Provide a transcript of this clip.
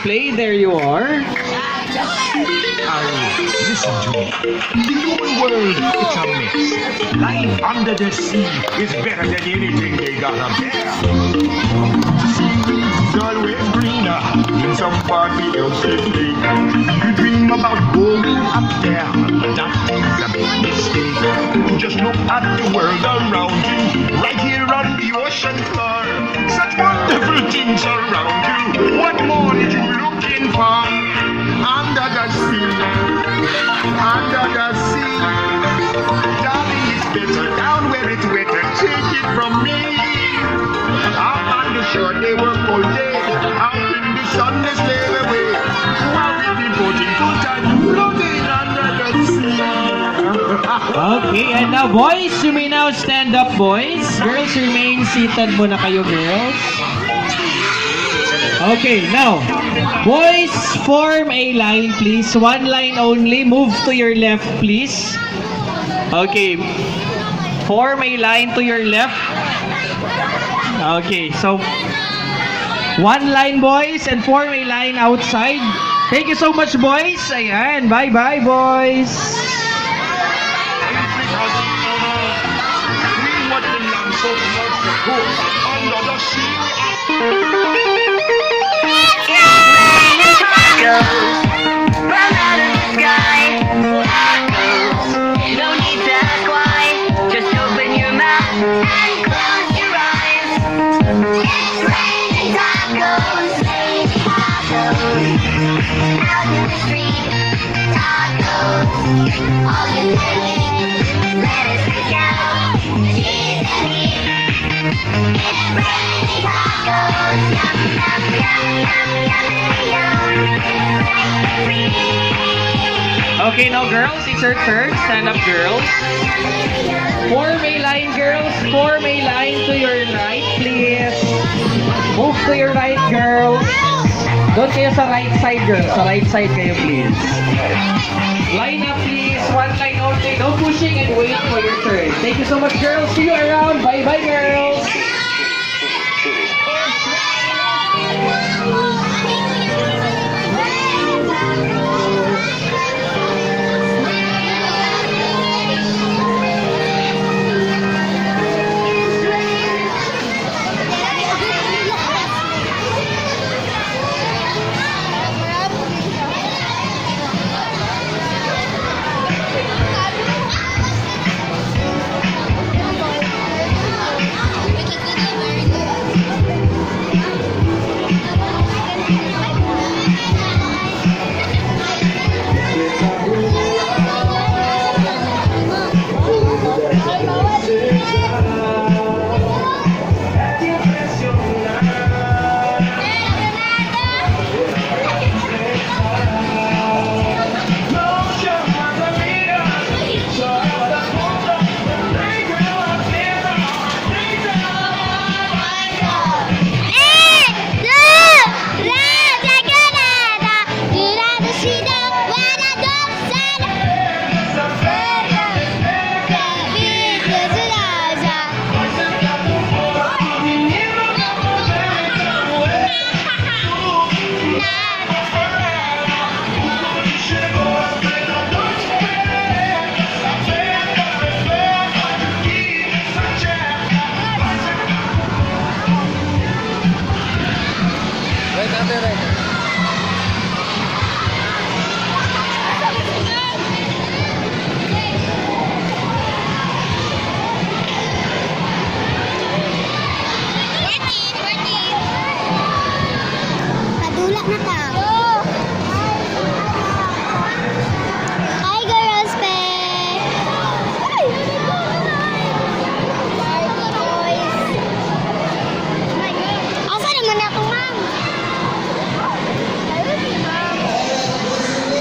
display. There you are. Listen to me. The human world, it's a mess. Life under the sea is better than anything they gotta bear. Seaweed's always greener in somebody else's lake. You dream about going up there, that is a big mistake. Just look at the world around you, right here on the ocean floor. Such wonderful things around you. What more are you looking for? Under the sea, under the sea. Darling, it's better down where it's wetter. Take it from me. Up on the shore they work all day. Out in the sun they slave away. While we be putting foot and floating under the sea. Okay, and now boys, you may now stand up, boys. Girls, remain seated muna kayo, girls. Okay, now, boys, form a line, please. One line only. Move to your left, please. Okay, form a line to your left. Okay, so one line, boys, and form a line outside. Thank you so much, boys. Ayan, bye-bye, boys. Under the sea. Run out of the sky, tacos. No need to ask why. Just open your mouth and close your eyes. It's raining tacos, tacos. Out in the street, tacos. All you need, lettuce and cow, cheese and meat. It's raining tacos, yum yum yum yum yum yum. Okay, now girls, it's your turn. Stand up, girls. Form a line, girls. Form a line to your right, please. Move to your right, girls. Doon kayo sa right side, girls. Sa right side kayo, please. Line up, please. One line only. No pushing and wait for your turn. Thank you so much, girls. See you around. Bye-bye, girls.